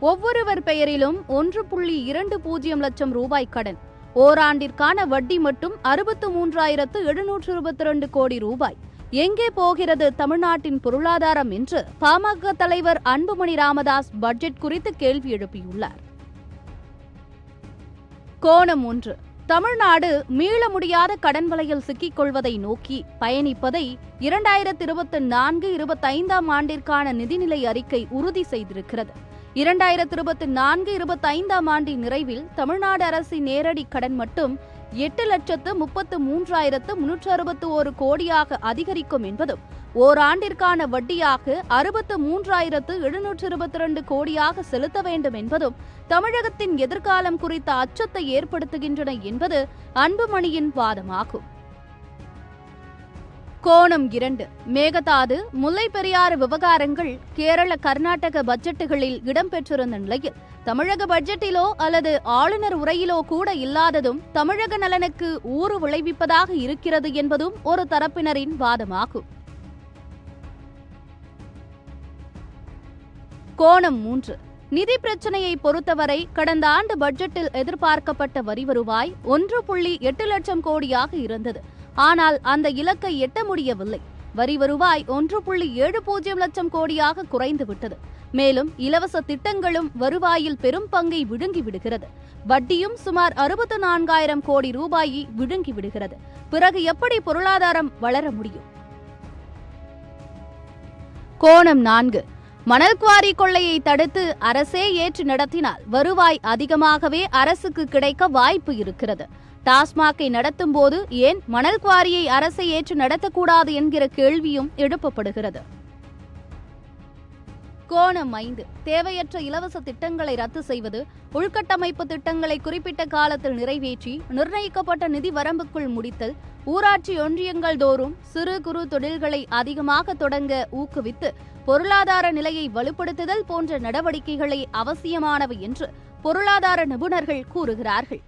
ஒவ்வொருவர் பெயரிலும் 1.20 லட்சம் ரூபாய் கடன். ஓராண்டிற்கான வட்டி மட்டும் 63,722 கோடி ரூபாய். எங்கே போகிறது தமிழ்நாட்டின் பொருளாதாரம் என்று பாமக தலைவர் அன்புமணி ராமதாஸ் பட்ஜெட் குறித்து கேள்வி எழுப்பியுள்ளார். கோணம் 1. தமிழ்நாடு மீள முடியாத கடன் வலையில் சிக்கிக் கொள்வதை நோக்கி பயணிப்பதை 2024-25 ஆண்டிற்கான நிதிநிலை அறிக்கை உறுதி செய்திருக்கிறது. 2024-25 ஆண்டின் நிறைவில் தமிழ்நாடு அரசின் நேரடி கடன் மட்டும் 8,33,361 கோடியாக அதிகரிக்கும் என்பதும் ஓராண்டிற்கான வட்டியாக 63,722 கோடியாக செலுத்த வேண்டும் என்பதும் தமிழகத்தின் எதிர்காலம் குறித்த அச்சத்தை ஏற்படுத்துகின்றன என்பது அன்புமணியின் வாதமாகும். கோணம் 2. மேகதாது, முல்லை பெரியாறு விவகாரங்கள் கேரள கர்நாடக பட்ஜெட்டுகளில் இடம்பெற்றிருந்த நிலையில் தமிழக பட்ஜெட்டிலோ அல்லது ஆளுநர் உரையிலோ கூட இல்லாததும் தமிழக நலனுக்கு ஊறு விளைவிப்பதாக இருக்கிறது என்பதும் ஒரு தரப்பினரின் வாதமாகும். கோணம் 3. நிதி பிரச்சனையை பொறுத்தவரை கடந்த ஆண்டு பட்ஜெட்டில் எதிர்பார்க்கப்பட்ட வரி வருவாய் 1.8 லட்சம் கோடியாக இருந்தது. ஆனால் அந்த இலக்கை எட்ட முடியவில்லை. வரி வருவாய் 1.70 லட்சம் கோடியாக குறைந்துவிட்டது. மேலும் இலவச திட்டங்களும் வருவாயில் பெரும் பங்கை விழுங்கிவிடுகிறது. வட்டியும் சுமார் 64,000 கோடி ரூபாயை விழுங்கிவிடுகிறது. பிறகு எப்படி பொருளாதாரம் வளர முடியும்? கோணம் 4. மணல் குவாரி கொள்ளையை தடுத்து அரசே ஏற்று நடத்தினால் வருவாய் அதிகமாகவே அரசுக்கு கிடைக்க வாய்ப்பு இருக்கிறது. டாஸ்மாகை நடத்தும் போது ஏன் மணல் குவாரியை அரசை ஏற்று நடத்தக்கூடாது என்கிற கேள்வியும் எழுப்பப்படுகிறது. கோணம் 5. தேவையற்ற இலவச திட்டங்களை ரத்து செய்வது, உள்கட்டமைப்பு திட்டங்களை குறிப்பிட்ட காலத்தில் நிறைவேற்றி நிர்ணயிக்கப்பட்ட நிதி வரம்புக்குள் முடித்தல், ஊராட்சி ஒன்றியங்கள் தோறும் சிறு குறு தொழில்களை அதிகமாக தொடங்க ஊக்குவித்து பொருளாதார நிலையை வலுப்படுத்துதல் போன்ற நடவடிக்கைகளே அவசியமானவை என்று பொருளாதார நிபுணர்கள் கூறுகிறார்கள்.